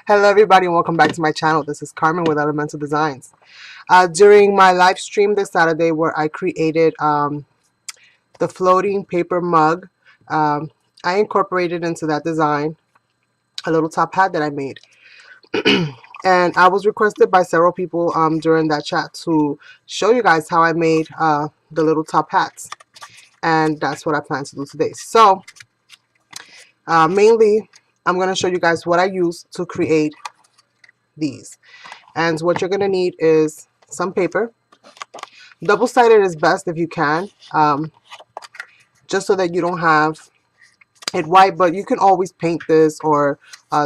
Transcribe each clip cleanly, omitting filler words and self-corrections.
Hello everybody and welcome back to my channel. This is Carmen with Elemental Designs. During my live stream this Saturday where I created the floating paper mug, I incorporated into that design a little top hat that I made. And I was requested by several people during that chat to show you guys how I made the little top hats. And that's what I plan to do today. So mainly I'm going to show you guys what I use to create these. And what you're going to need is some paper. Double-sided is best if you can, just so that you don't have it white, but you can always paint this or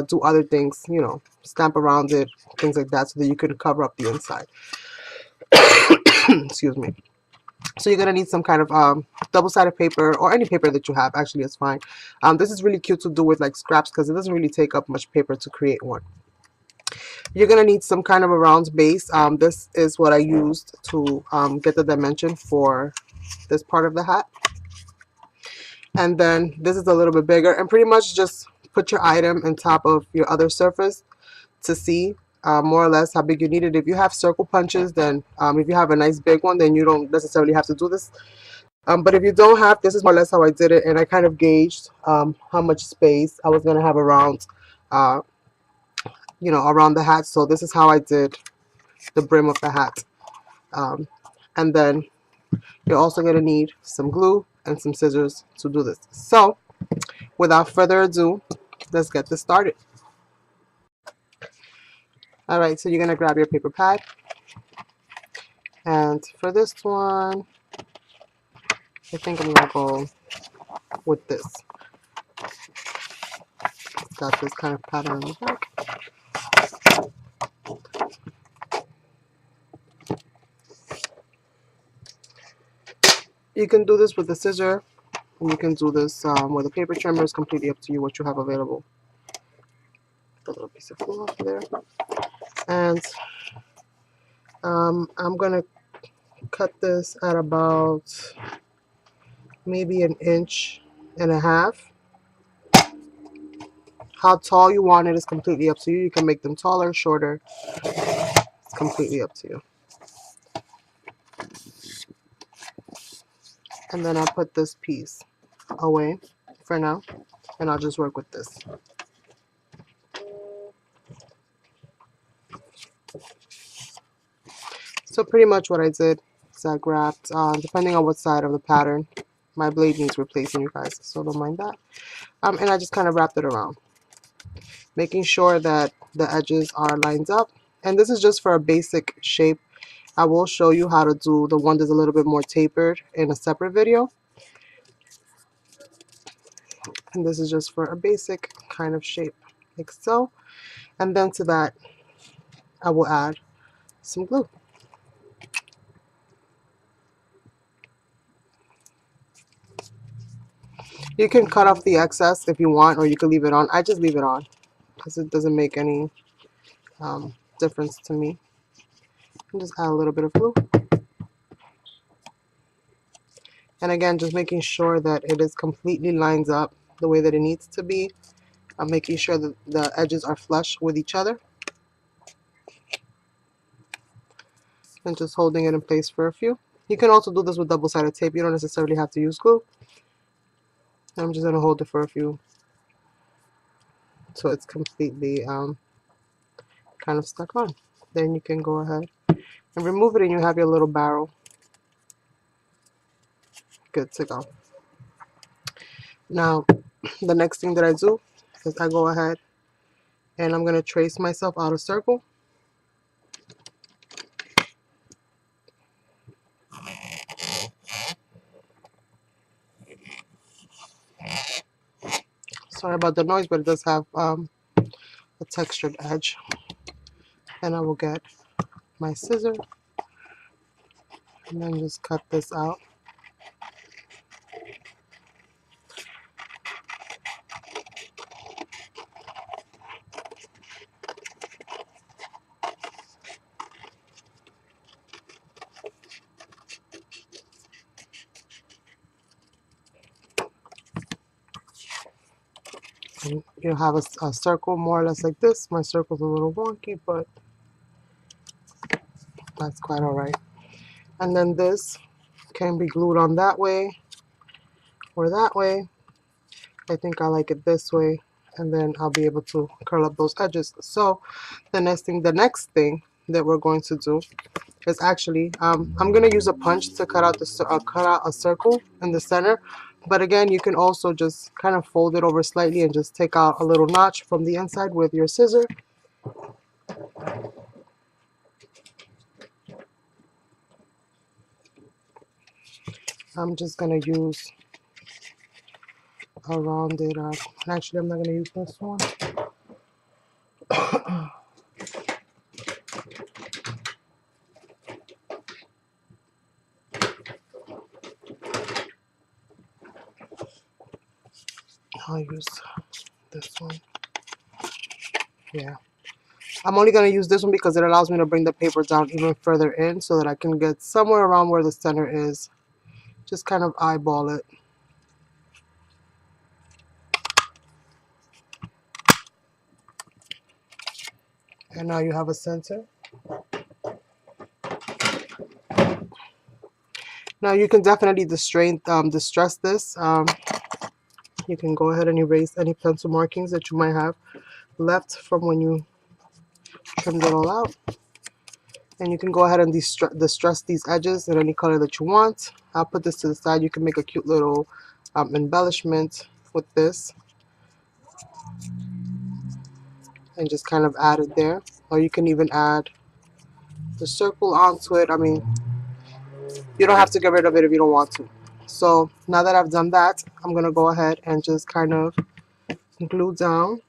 do other things, you know, stamp around it, things like that, so that you can cover up the inside. Excuse me. So you're going to need some kind of double-sided paper, or any paper that you have, actually, it's fine. This is really cute to do with like scraps because it doesn't really take up much paper to create one. You're going to need some kind of a round base. This is what I used to get the dimension for this part of the hat. And then this is a little bit bigger, and pretty much just put your item on top of your other surface to see more or less how big you need it. If you have circle punches, then if you have a nice big one, then you don't necessarily have to do this. But if you don't have, this is more or less how I did it, and I kind of gauged how much space I was going to have around around the hat. So this is how I did the brim of the hat. And then you're also going to need some glue and some scissors to do this. So without further ado, let's get this started. Alright, so you're going to grab your paper pad, and for this one I think I'm going to go with this. It's got this kind of pattern on the back. You can do this with a scissor, and you can do this with a paper trimmer. It's completely up to you what you have available. A little piece of glue off there. And I'm going to cut this at about maybe 1.5 inches. How tall you want it is completely up to you. You can make them taller, shorter. It's completely up to you. And then I'll put this piece away for now, and I'll just work with this. So pretty much what I did is I grabbed, depending on what side of the pattern, my blade needs replacing, you guys, so don't mind that. And I just kind of wrapped it around, making sure that the edges are lined up. And this is just for a basic shape. I will show you how to do the one that's a little bit more tapered in a separate video. And this is just for a basic kind of shape, like so. And then to that, I will add some glue. You can cut off the excess if you want, or you can leave it on. I just leave it on because it doesn't make any difference to me. And just add a little bit of glue. And again, just making sure that it is completely lines up the way that it needs to be. I'm making sure that the edges are flush with each other. And just holding it in place for a few. You can also do this with double-sided tape. You don't necessarily have to use glue. I'm just going to hold it for a few so it's completely kind of stuck on. Then you can go ahead and remove it, and you have your little barrel good to go. Now, the next thing that I do is I go ahead and I'm going to trace myself out a circle. Sorry about the noise, but it does have a textured edge. And I will get my scissor and then just cut this out. And you have a circle more or less like this. My circle's a little wonky, but that's quite all right. And then this can be glued on that way or that way. I think I like it this way, and then I'll be able to curl up those edges. So the next thing that we're going to do is actually I'm going to use a punch to cut out a circle in the center. But again, you can also just kind of fold it over slightly and just take out a little notch from the inside with your scissor. I'm just going to use a rounded actually I'm not going to use this one. I'll use this one. Yeah, I'm only going to use this one because it allows me to bring the paper down even further in so that I can get somewhere around where the center is. Just kind of eyeball it. And now you have a center. Now you can definitely distress this. You can go ahead and erase any pencil markings that you might have left from when you trimmed it all out. And you can go ahead and distress these edges in any color that you want. I'll put this to the side. You can make a cute little embellishment with this and just kind of add it there. Or you can even add the circle onto it. I mean, you don't have to get rid of it if you don't want to. So now that I've done that, I'm going to go ahead and just kind of glue down.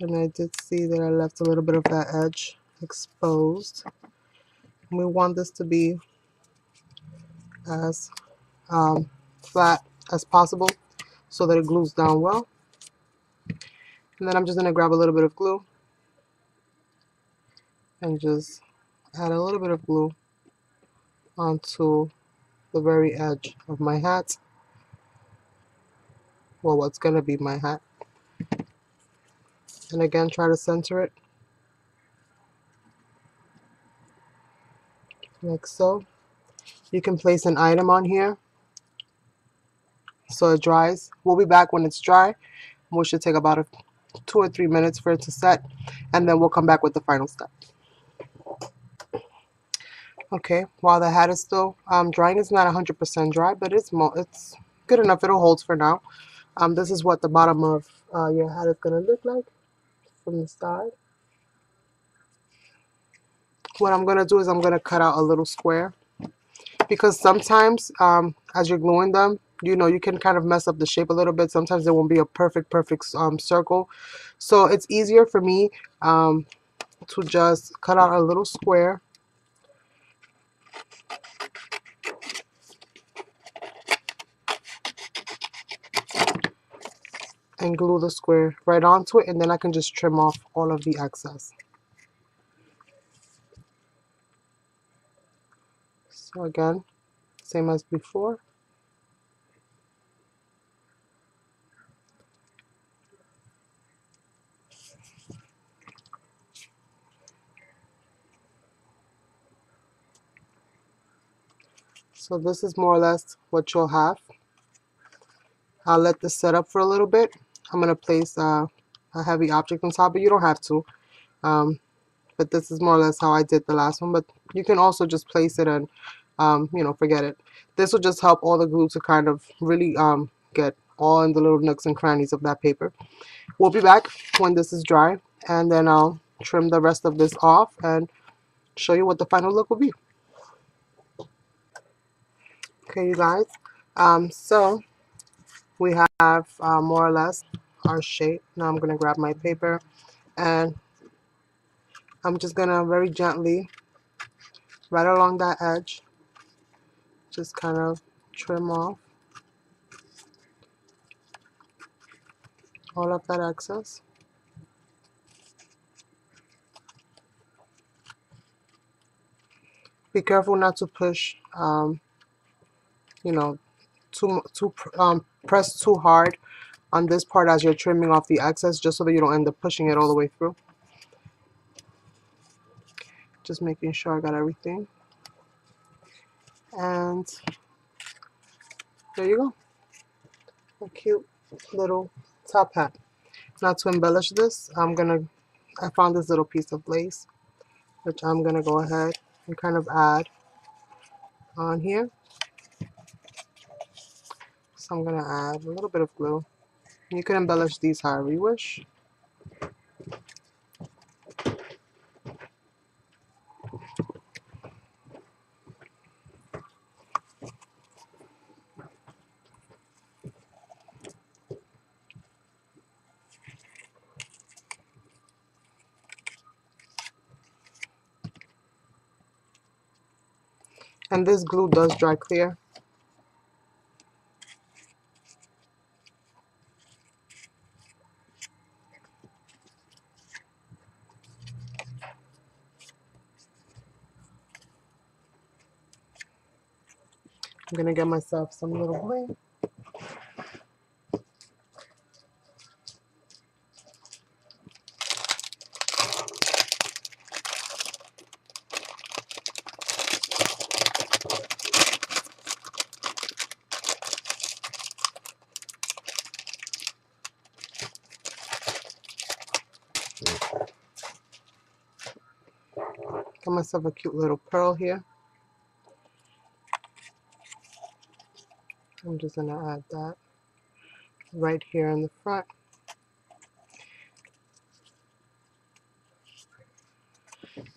And I did see that I left a little bit of that edge exposed. We want this to be as flat as possible so that it glues down well. And then I'm just going to grab a little bit of glue and just add a little bit of glue onto the very edge of my hat. Well, what's going to be my hat. And again, try to center it like so. You can place an item on here so it dries. We'll be back when it's dry. We should take about 2 or 3 minutes for it to set, and then we'll come back with the final step. Okay, while the hat is still drying, it's not 100% dry, but it's good enough. It'll hold for now. This is what the bottom of your hat is going to look like from the side. What I'm going to do is I'm going to cut out a little square, because sometimes as you're gluing them, you know, you can kind of mess up the shape a little bit. Sometimes there won't be a perfect circle. So it's easier for me to just cut out a little square and glue the square right onto it, and then I can just trim off all of the excess. So again, same as before. So this is more or less what you'll have. I'll let this set up for a little bit. I'm going to place a heavy object on top, but you don't have to. But this is more or less how I did the last one. But you can also just place it and, you know, forget it. This will just help all the glue to kind of really get all in the little nooks and crannies of that paper. We'll be back when this is dry, and then I'll trim the rest of this off and show you what the final look will be. Okay, you guys. So we have more or less our shape. Now I'm going to grab my paper, and I'm just going to very gently, right along that edge, just kind of trim off all of that excess. Be careful not to push, you know, press too hard on this part as you're trimming off the excess, just so that you don't end up pushing it all the way through. Just making sure I got everything. And there you go. A cute little top hat. Now to embellish this, I found this little piece of lace, which I'm gonna go ahead and kind of add on here. So I'm gonna add a little bit of glue. You can embellish these however you wish. And this glue does dry clear. I'm gonna get myself some little bling. Get myself a cute little pearl here. I'm just gonna add that right here in the front.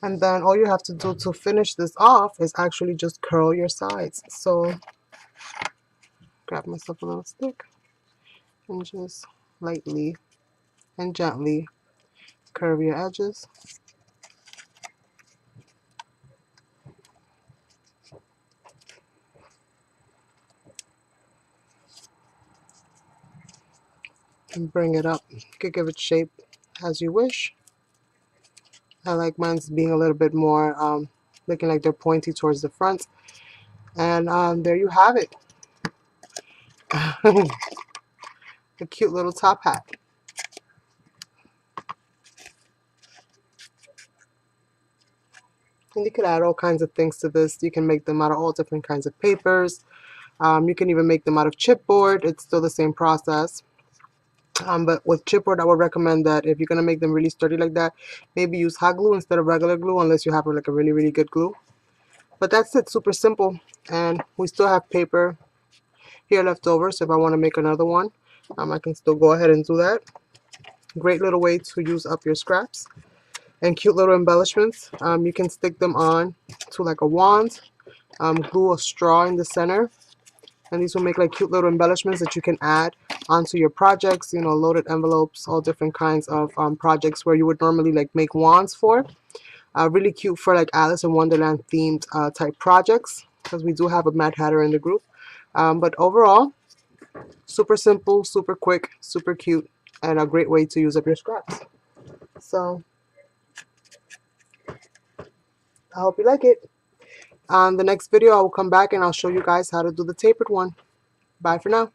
And then all you have to do to finish this off is actually just curl your sides. So grab myself a little stick and just lightly and gently curve your edges. And bring it up. You could give it shape as you wish. I like mine's being a little bit more looking like they're pointy towards the front. And there you have it. A cute little top hat. And you could add all kinds of things to this. You can make them out of all different kinds of papers. You can even make them out of chipboard. It's still the same process. But with chipboard, I would recommend that if you're going to make them really sturdy like that, maybe use hot glue instead of regular glue, unless you have like a really, really good glue. But that's it, super simple. And we still have paper here left over, so if I want to make another one, I can still go ahead and do that. Great little way to use up your scraps. And cute little embellishments. You can stick them on to like a wand, glue a straw in the center, and these will make like cute little embellishments that you can add onto your projects, you know, loaded envelopes, all different kinds of projects where you would normally like make wands for. Really cute for like Alice in Wonderland themed type projects, because we do have a Mad Hatter in the group. But overall, super simple, super quick, super cute, and a great way to use up your scraps. So I hope you like it. On the next video, I will come back and I'll show you guys how to do the tapered one. Bye for now.